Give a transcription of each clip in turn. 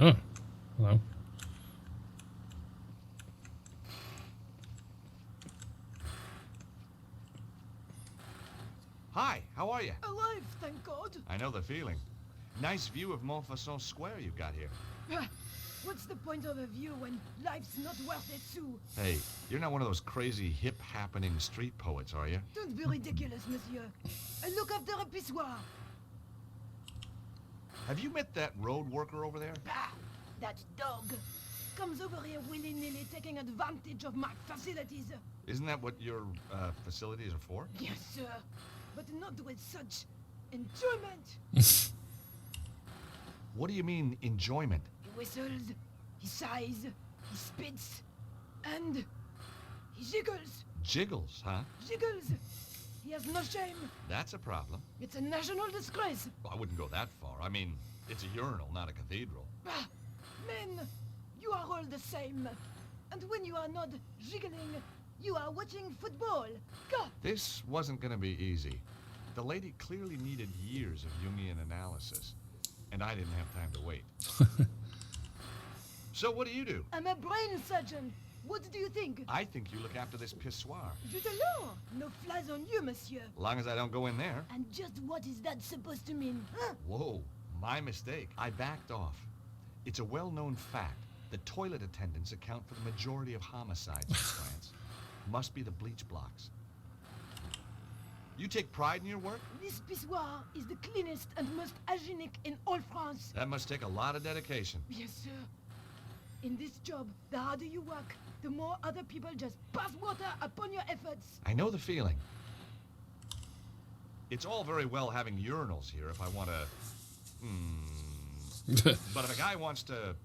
Oh, hello. Hi, how are you? Alive, thank God. I know the feeling. Nice view of Montfaucon Square you've got here. What's the point of a view when life's not worth a sou? Hey, you're not one of those crazy hip-happening street poets, are you? Don't be ridiculous, monsieur. I look after a pissoir. Have you met that road worker over there? Bah! That dog comes over here willy-nilly taking advantage of my facilities. Isn't that what your facilities are for? Yes, sir. But not with such enjoyment. What do you mean, enjoyment? He whistles, he sighs, he spits, and he jiggles. Jiggles, huh? Jiggles. He has no shame. That's a problem. It's a national disgrace. Well, I wouldn't go that far. I mean, it's a urinal, not a cathedral. Ah, men, you are all the same. And when you are not jiggling, you are watching football. Go! This wasn't going to be easy. The lady clearly needed years of Jungian analysis, and I didn't have time to wait. So what do? I'm a brain surgeon. What do you think? I think you look after this pissoir. Je te l'or. No flies on you, monsieur. As long as I don't go in there. And just what is that supposed to mean? Huh? Whoa, my mistake. I backed off. It's a well-known fact that toilet attendants account for the majority of homicides in France. Must be the bleach blocks. You take pride in your work? This pissoir is the cleanest and most hygienic in all France. That must take a lot of dedication. Yes, sir. In this job, the harder you work, the more other people just pass water upon your efforts. I know the feeling. It's all very well having urinals here if I want to... But if a guy wants to,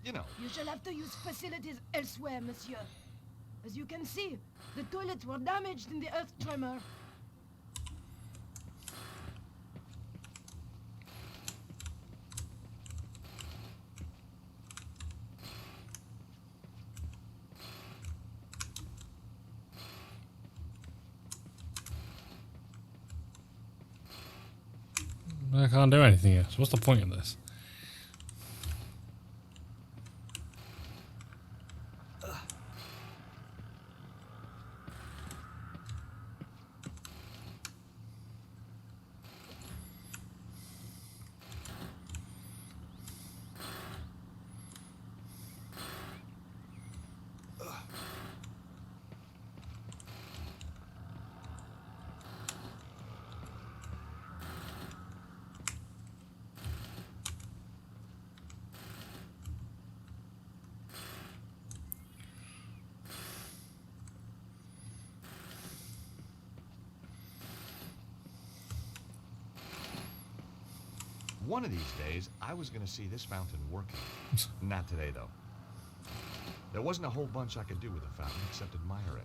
you know... You shall have to use facilities elsewhere, monsieur. As you can see, the toilets were damaged in the earth tremor. I can't do anything here. So what's the point of this? One of these days, I was going to see this fountain working. Not today, though. There wasn't a whole bunch I could do with the fountain except admire it.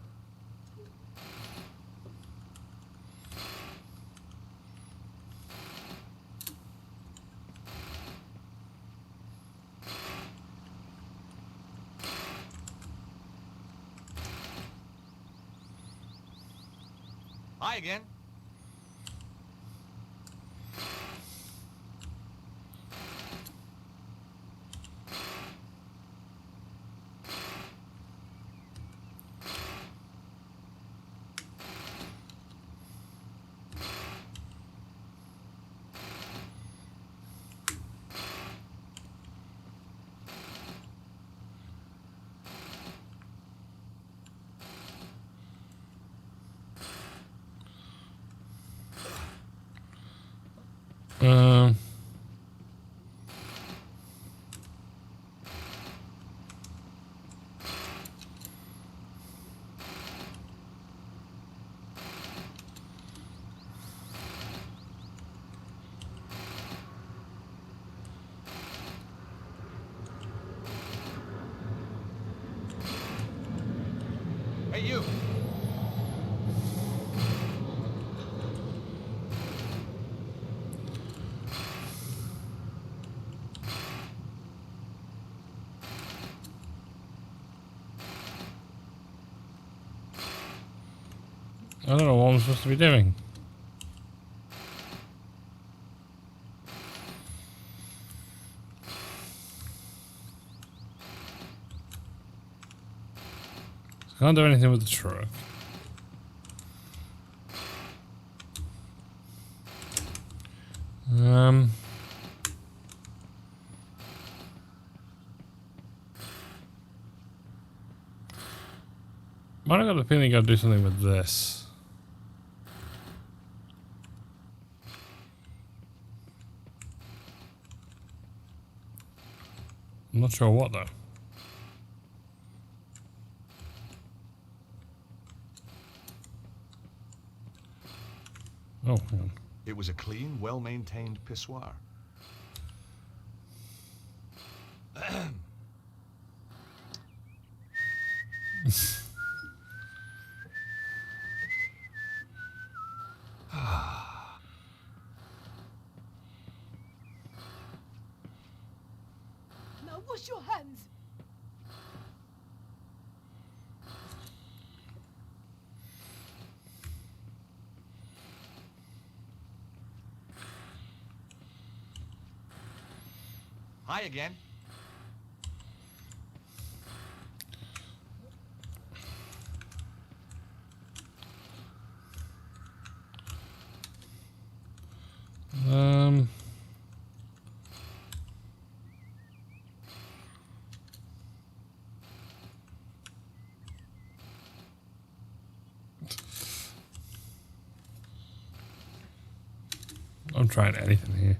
Hi again. Hey, you! I don't know what I'm supposed to be doing. Can't do anything with the truck. Might have got the feeling I gotta do something with this. I'm not sure what though. Oh, hang on. It was a clean, well-maintained pissoir. Now wash your hands. Hi again. I'm trying anything here.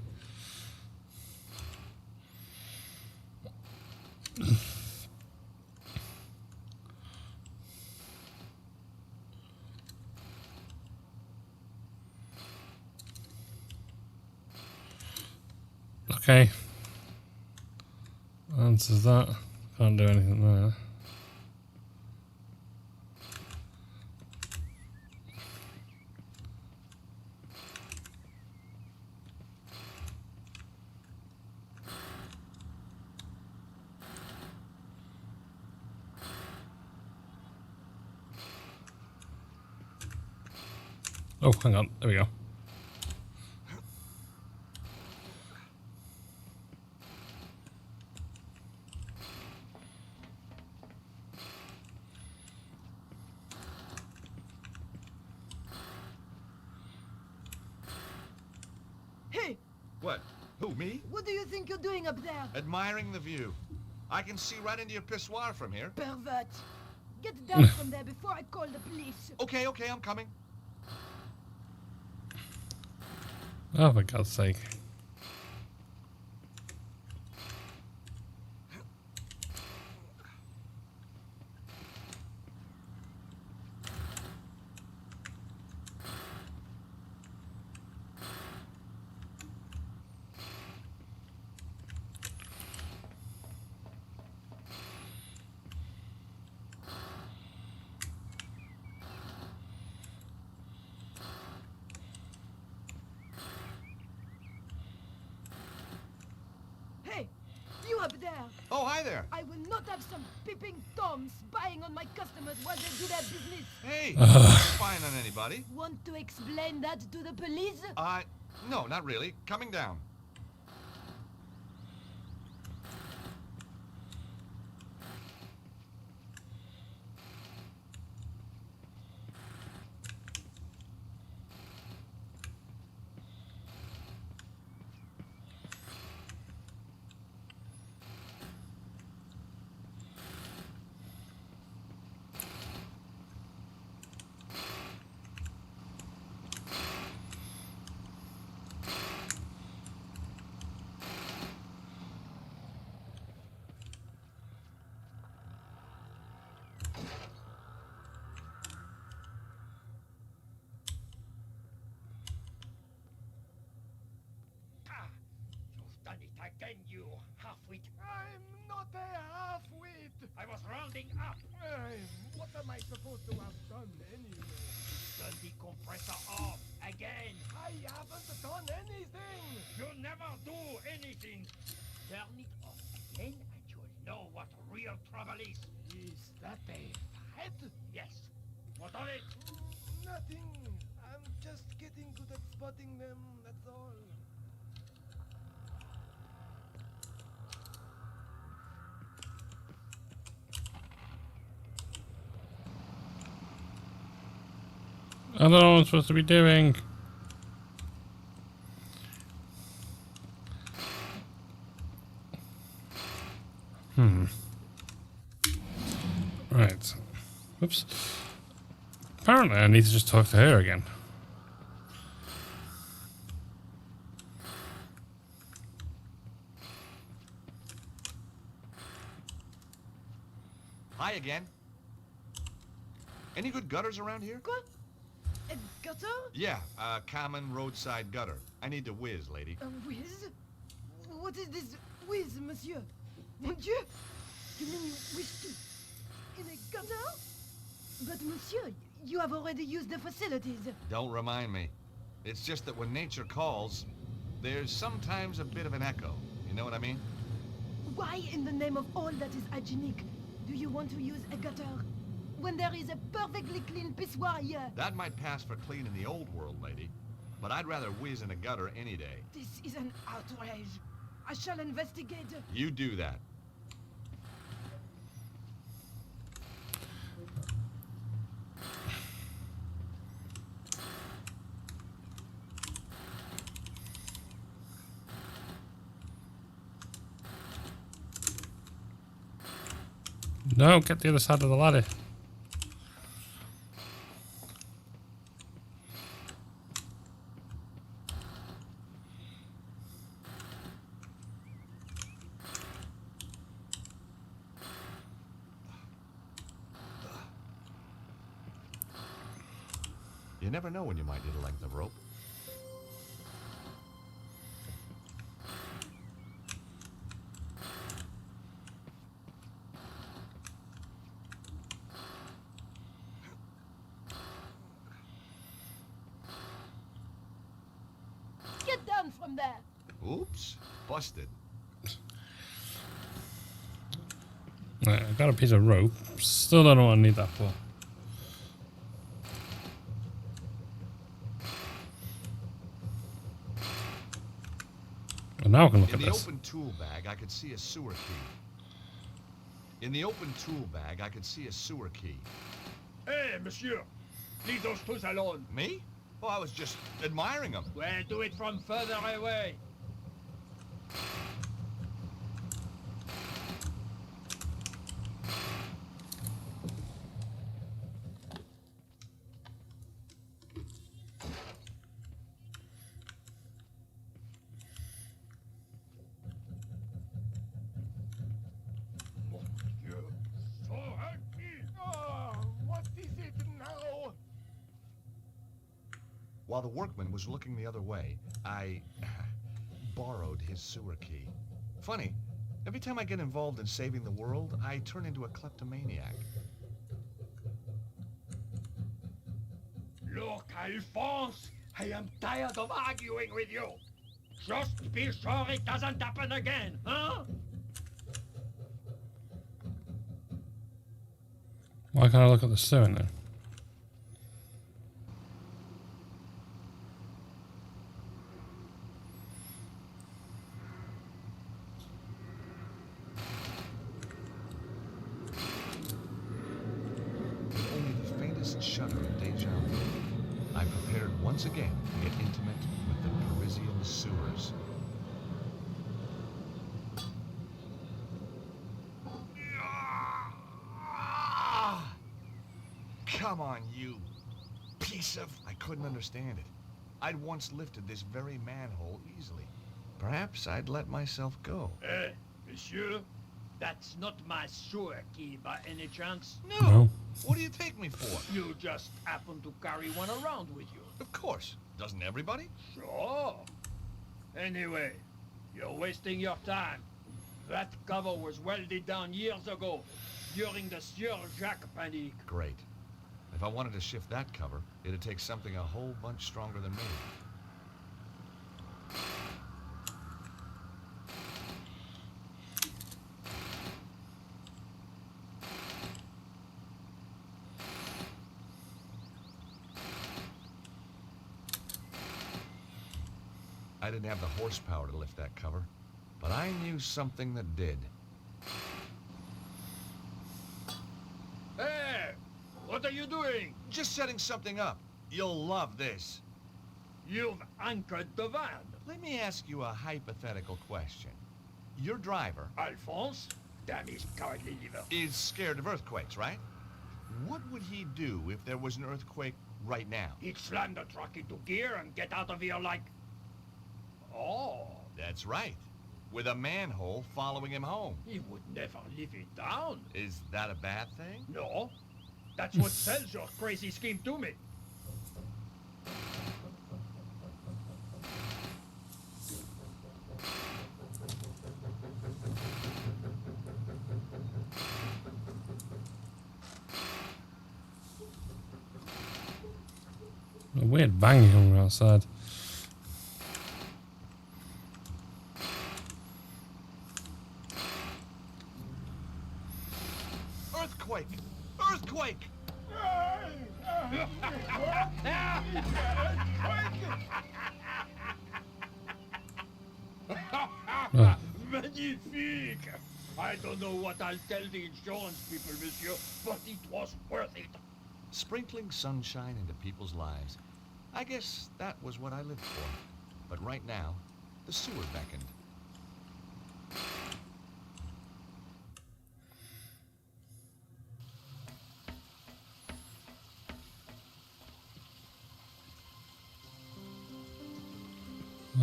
Okay. Answers that. Can't do anything there. Oh, hang on. There we go. Hey, What? Who, me? what do you think you're doing up there? Admiring the view. I can see right into your pissoir from here. Pervert. Get down from there before I call the police. Okay, I'm coming. Oh, for God's sake. Hey, you up there. Oh, hi there. I will not have some peeping toms spying on my customers while they do their business. Hey, I'm spying on anybody. Want to explain that to the police? No, not really. Coming down. You've done it again, you half-wit. I'm not a half-wit. I was rounding up. What am I supposed to have done anyway? Turn the compressor off again. I haven't done anything. You never do anything. Turn it off again and you'll know what real trouble is. Is that a threat? Yes. What of it? Nothing. I'm just getting good at spotting them, that's all. I don't know what I'm supposed to be doing. Right. Whoops. Apparently I need to just talk to her again. Hi again. Any good gutters around here? Quoi? A gutter? Yeah, a common roadside gutter. I need to whiz, lady. A whiz? What is this whiz, monsieur? Mon Dieu! You mean you wish to... in a gutter? But monsieur, you have already used the facilities. Don't remind me. It's just that when nature calls, there's sometimes a bit of an echo. You know what I mean? Why, in the name of all that is hygienic, do you want to use a gutter when there is a perfectly clean pissoir here? That might pass for clean in the old world, lady. But I'd rather whiz in a gutter any day. This is an outrage. I shall investigate. You do that. No, get the other side of the ladder. You never know when you might need a length of rope. Get down from there. Oops, busted. Right, I got a piece of rope. Still don't know what I need that for. Well, now I can look In at the this. open tool bag, I could see a sewer key. In the open tool bag, I could see a sewer key. Hey, monsieur! Leave those tools alone. Me? Oh, I was just admiring them. Well, do it from further away. Mon Dieu, so healthy. Oh, what is it now? While the workman was looking the other way, I borrowed his sewer key. Funny, every time I get involved in saving the world, I turn into a kleptomaniac. Look, Alphonse, I am tired of arguing with you. Just be sure it doesn't happen again, huh? Why can't I look at the stone then? With only the faintest shudder of deja vu, I prepared once again to get intimate with the Parisian sewers. Come on, you piece of... I couldn't understand it. I'd once lifted this very manhole easily. Perhaps I'd let myself go. Hey, monsieur, that's not my sewer key by any chance. No. What do you take me for? You just happen to carry one around with you. Of course. Doesn't everybody? Sure. Anyway, you're wasting your time. That cover was welded down years ago, during the Sieur Jacques panic. Great. If I wanted to shift that cover, it'd take something a whole bunch stronger than me. I didn't have the horsepower to lift that cover, but I knew something that did. Hey! What are you doing? Just setting something up. You'll love this. You've anchored the van. Let me ask you a hypothetical question. Your driver Alphonse, damn his cowardly liver. is scared of earthquakes, right? What would he do if there was an earthquake right now? He'd slam the truck into gear and get out of here like... Oh, That's right. With a manhole following him home. he would never live it down. Is that a bad thing? No, that's what sells your crazy scheme to me. A weird banging on the outside. Earthquake! Earthquake! Oh, Magnifique! I don't know what I'll tell the insurance people, monsieur, but it was worth it. Sprinkling sunshine into people's lives. I guess that was what I lived for. But right now, the sewer beckoned.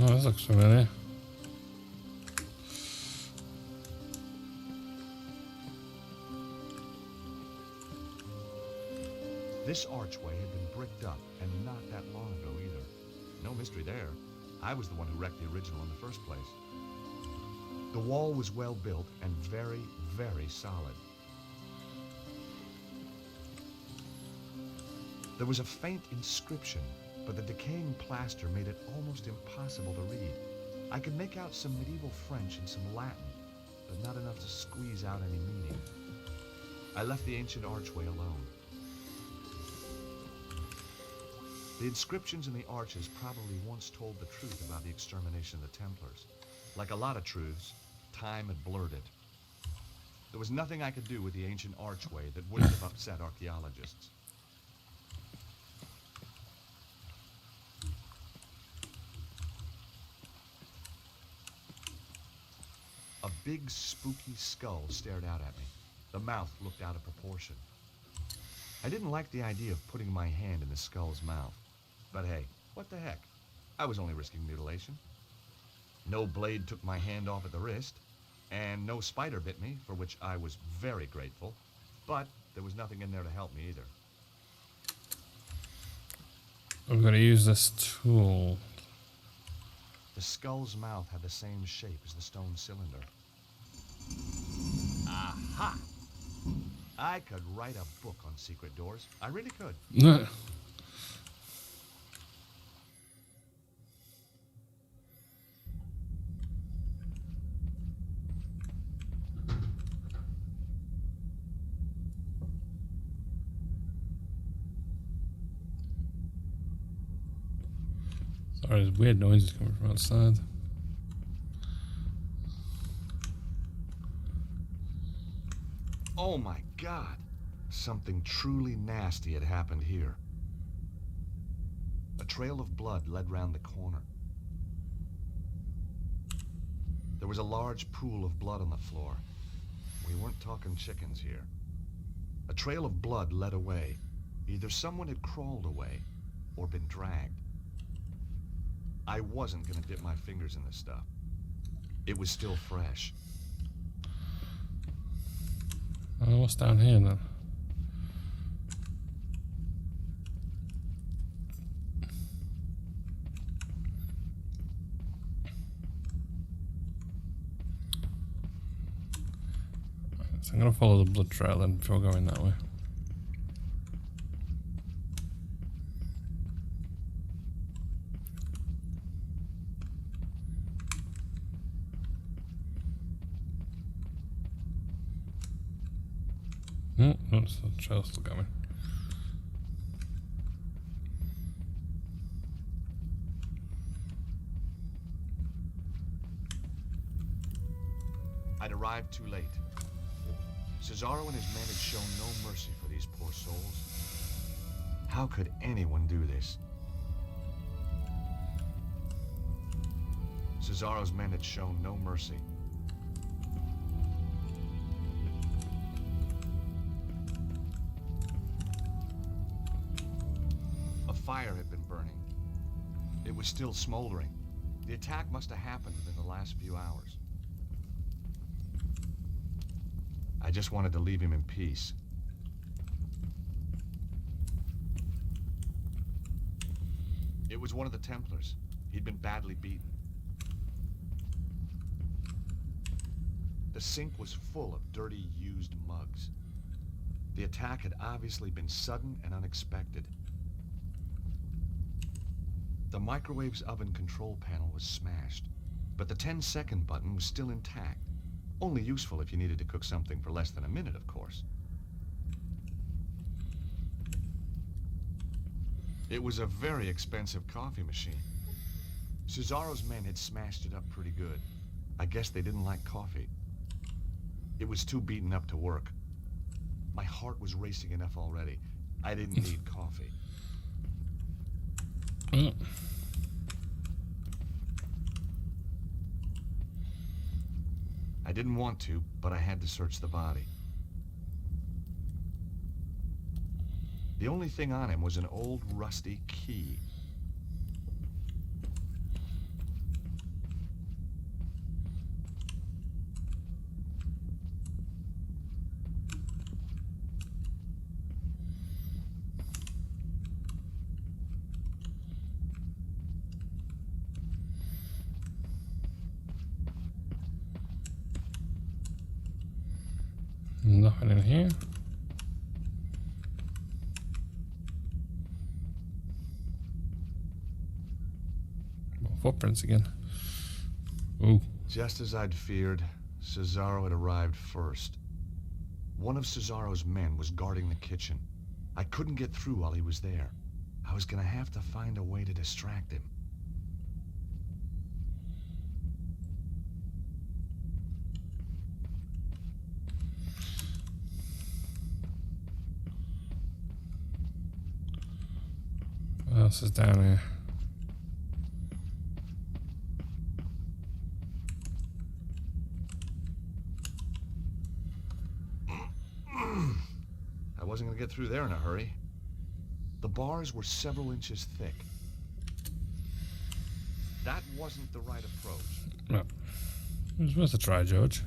oh, this looks familiar. This archway had been bricked up, and not that long ago either. No mystery there. I was the one who wrecked the original in the first place. The wall was well built and very, very solid. There was a faint inscription, but the decaying plaster made it almost impossible to read. I could make out some medieval French and some Latin, but not enough to squeeze out any meaning. I left the ancient archway alone. The inscriptions in the arches probably once told the truth about the extermination of the Templars. Like a lot of truths, time had blurred it. There was nothing I could do with the ancient archway that wouldn't have upset archaeologists. A big, spooky skull stared out at me. The mouth looked out of proportion. I didn't like the idea of putting my hand in the skull's mouth. But hey, what the heck? I was only risking mutilation. No blade took my hand off at the wrist, and no spider bit me, for which I was very grateful. But there was nothing in there to help me either. I'm going to use this tool. The skull's mouth had the same shape as the stone cylinder. Aha! I could write a book on secret doors. I really could. Sorry, there's weird noises coming from outside. Oh my God! Something truly nasty had happened here. A trail of blood led round the corner. There was a large pool of blood on the floor. We weren't talking chickens here. A trail of blood led away. Either someone had crawled away or been dragged. I wasn't gonna dip my fingers in this stuff. It was still fresh. What's down here then? So I'm going to follow the blood trail then before going that way. Oh, no, the trail's still going. I'd arrived too late. Cesaro and his men had shown no mercy for these poor souls. How How could anyone do this? Cesaro's men had shown no mercy. A fire had been burning. It was still smoldering. The attack must have happened within the last few hours. I just wanted to leave him in peace. It was one of the Templars. He'd been badly beaten. The sink was full of dirty, used mugs. The attack had obviously been sudden and unexpected. The microwave's oven control panel was smashed, but the 10-second button was still intact. Only useful if you needed to cook something for less than a minute, of course. It was a very expensive coffee machine. Cesaro's men had smashed it up pretty good. I guess they didn't like coffee. It was too beaten up to work. My heart was racing enough already. I didn't need coffee. I didn't want to, but I had to search the body. The only thing on him was an old, rusty key. Nothing in here. More footprints again. Ooh. Just as I'd feared, Cesaro had arrived first. One of Cesaro's men was guarding the kitchen. I couldn't get through while he was there. I was gonna have to find a way to distract him. What else is down here? I wasn't gonna get through there in a hurry. The bars were several inches thick. That wasn't the right approach. No. It was worth a try, George.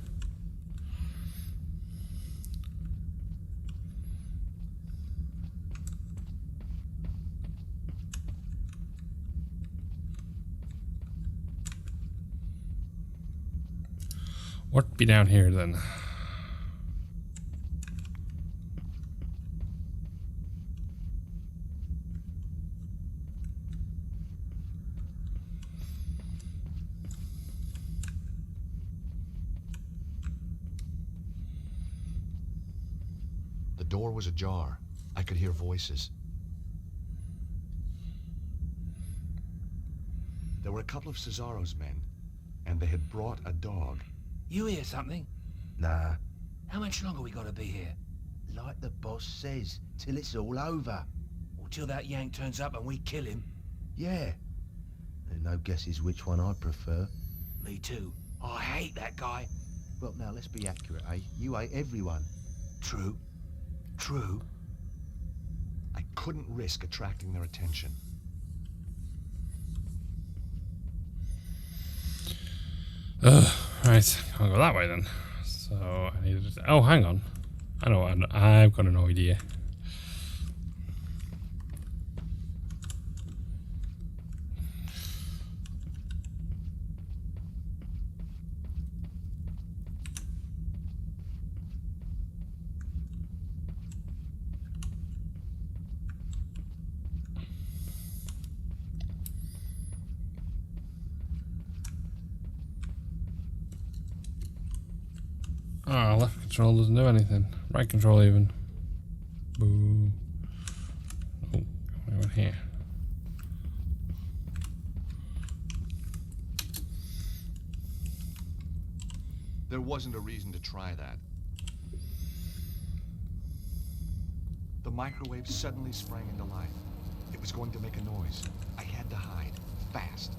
What be down here then? The door was ajar. I could hear voices. There were a couple of Cesaro's men, and they had brought a dog. You hear something? Nah, How much longer we gotta be here? like the boss says, till it's all over. Or till that yank turns up and we kill him? Yeah. And no guesses which one I prefer. Me too. I hate that guy. Well, now, let's be accurate, eh? You hate everyone. True. True. I couldn't risk attracting their attention. Right, I'll go that way then. So I needed to, oh, hang on. I know, I've got an idea. Oh, left control doesn't do anything. Right control even. Boo. Oh, we went here. There wasn't a reason to try that. The microwave suddenly sprang into life. It was going to make a noise. I had to hide. Fast.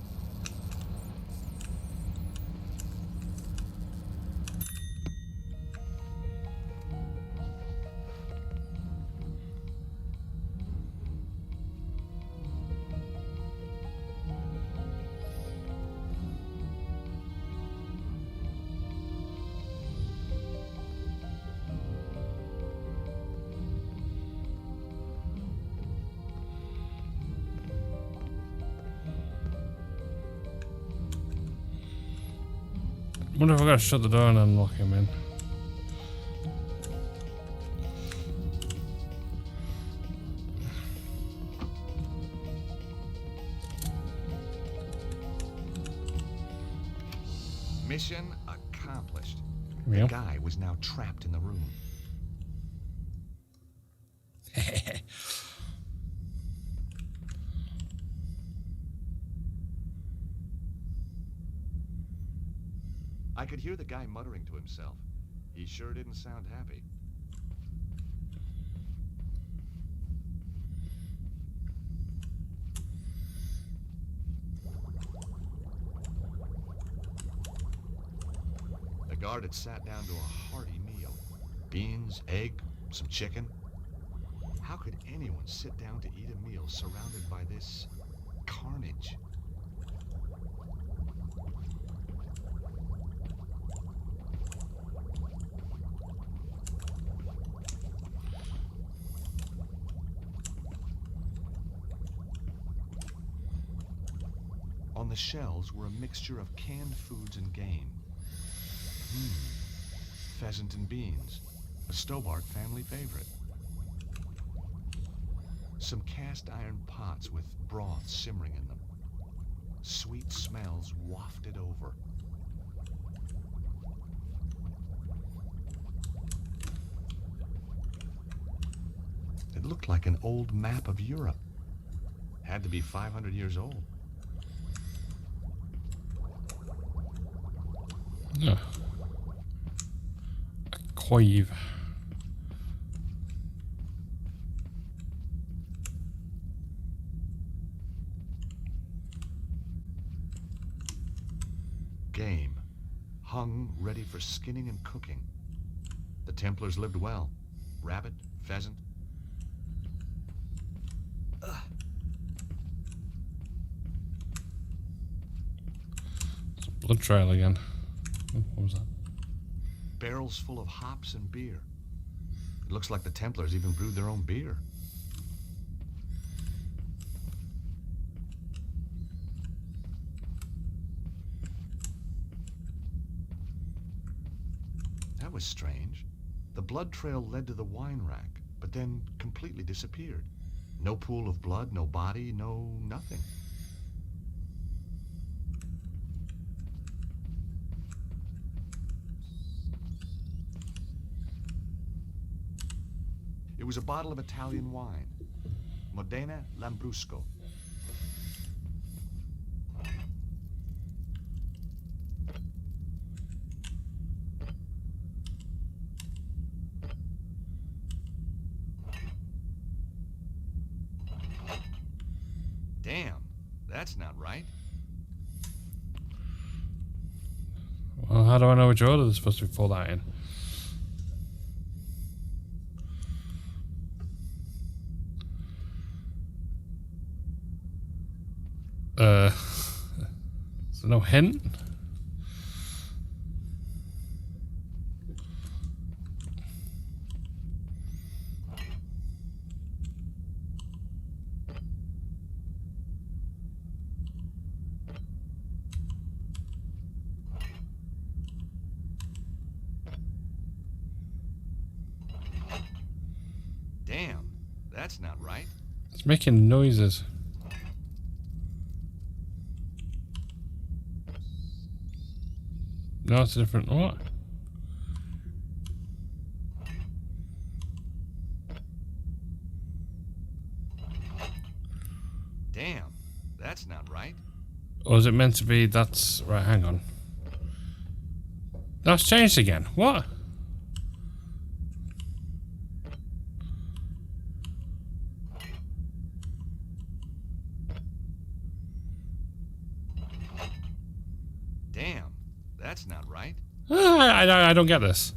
I wonder if I gotta shut the door and unlock him in. Mission accomplished. Yeah. The guy was now trapped in the room. I could hear the guy muttering to himself. He sure didn't sound happy. The guard had sat down to a hearty meal. Beans, egg, some chicken. How could anyone sit down to eat a meal surrounded by this carnage? On the shelves were a mixture of canned foods and game. Pheasant and beans, a Stobbart family favorite. Some cast iron pots with broth simmering in them. Sweet smells wafted over. It looked like an old map of Europe. Had to be 500 years old. Yeah. A coive. Game. Hung, ready for skinning and cooking. The Templars lived well. Rabbit, pheasant. It's a blood trail again. Oh, what was that? Barrels full of hops and beer. It looks like the Templars even brewed their own beer. That was strange. The blood trail led to the wine rack, but then completely disappeared. No pool of blood, no body, no nothing. It was a bottle of Italian wine, Modena Lambrusco. Damn, that's not right. Well, how do I know which order they're supposed to pull that in? Is there no hint? Damn, that's not right. It's making noises. No, it's a different. What? Damn, that's not right. Or is it meant to be? That's right. Hang on. That's changed again. What? That's not right. I don't get this.